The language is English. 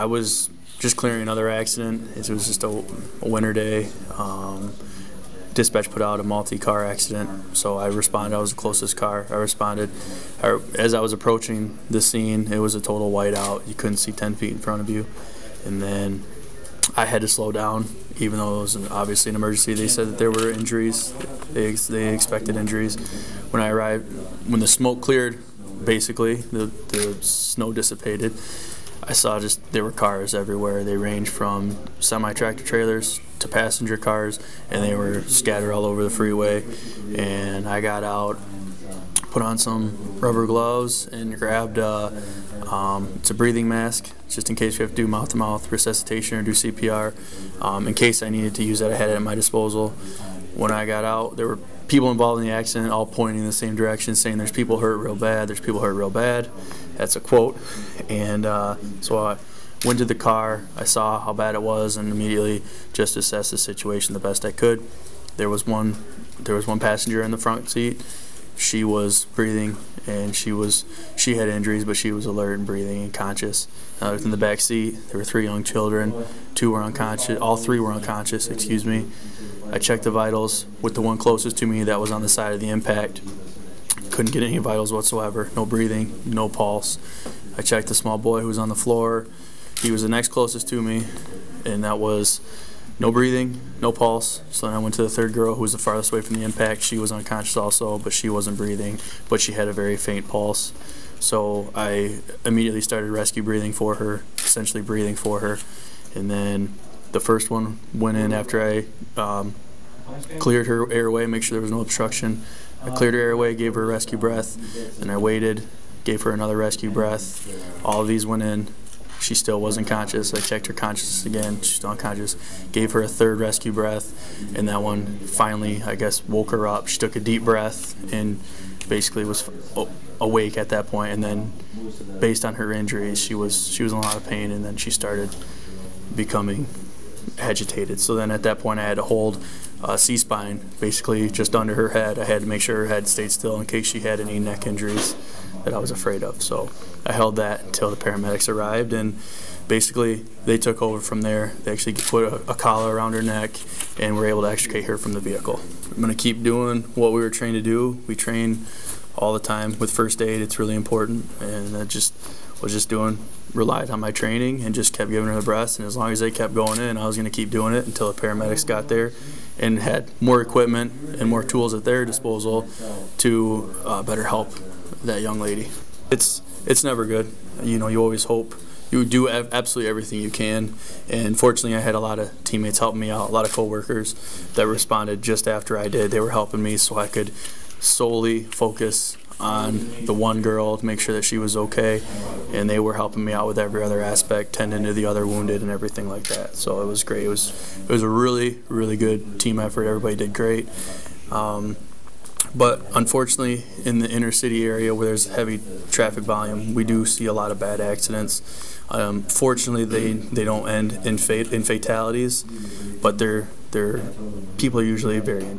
I was just clearing another accident. It was just a winter day. Dispatch put out a multi-car accident, so I responded. I was the closest car. I responded. As I was approaching the scene, it was a total whiteout. You couldn't see 10 feet in front of you. And then I had to slow down, even though it was obviously an emergency. They said that there were injuries. They expected injuries. When I arrived, when the smoke cleared, basically, the snow dissipated, I saw there were cars everywhere. They ranged from semi-tractor trailers to passenger cars, and they were scattered all over the freeway. And I got out, put on some rubber gloves, and grabbed it's a breathing mask, just in case we have to do mouth-to-mouth resuscitation or do CPR. In case I needed to use that, I had it at my disposal. When I got out, there were people involved in the accident all pointing in the same direction, saying there's people hurt real bad, there's people hurt real bad. That's a quote. And so I went to the car, I saw how bad it was, and immediately just assessed the situation the best I could. There was one passenger in the front seat. She was breathing, and she had injuries, but she was alert and breathing and conscious. In the back seat, there were 3 young children. 2 were unconscious. All 3 were unconscious. Excuse me. I checked the vitals with the one closest to me that was on the side of the impact. Couldn't get any vitals whatsoever. No breathing, no pulse. I checked the small boy who was on the floor. He was the next closest to me, and that was no breathing, no pulse. So then I went to the 3rd girl who was the farthest away from the impact. She was unconscious also, but she wasn't breathing, but she had a very faint pulse. So I immediately started rescue breathing for her, essentially breathing for her. And then the first one went in after I cleared her airway, make sure there was no obstruction. I cleared her airway, gave her a rescue breath, and I waited, gave her another rescue breath. All of these went in. She still wasn't conscious. I checked her consciousness again. She's still unconscious. Gave her a 3rd rescue breath, and that one finally, I guess, woke her up. She took a deep breath and basically was awake at that point. And then, based on her injuries, she was in a lot of pain, and then she started becoming agitated. So then at that point I had to hold C-spine basically just under her head. I had to make sure her head stayed still in case she had any neck injuries that I was afraid of. So I held that until the paramedics arrived, and basically they took over from there. They actually put a collar around her neck and were able to extricate her from the vehicle. I'm going to keep doing what we were trained to do. We train all the time with first aid. It's really important, and I relied on my training and just kept giving her the breaths, and as long as they kept going in, I was going to keep doing it until the paramedics got there and had more equipment and more tools at their disposal to better help that young lady. It's never good. You know, you always hope. You do absolutely everything you can, and fortunately I had a lot of teammates helping me out, a lot of coworkers that responded just after I did. They were helping me so I could solely focus on the one girl to make sure that she was okay, and they were helping me out with every other aspect, tending to the other wounded and everything like that. So it was great. It was a really, really good team effort. Everybody did great. But unfortunately, in the inner city area where there's heavy traffic volume, we do see a lot of bad accidents. Fortunately, they don't end in fatalities, but people are usually very injured.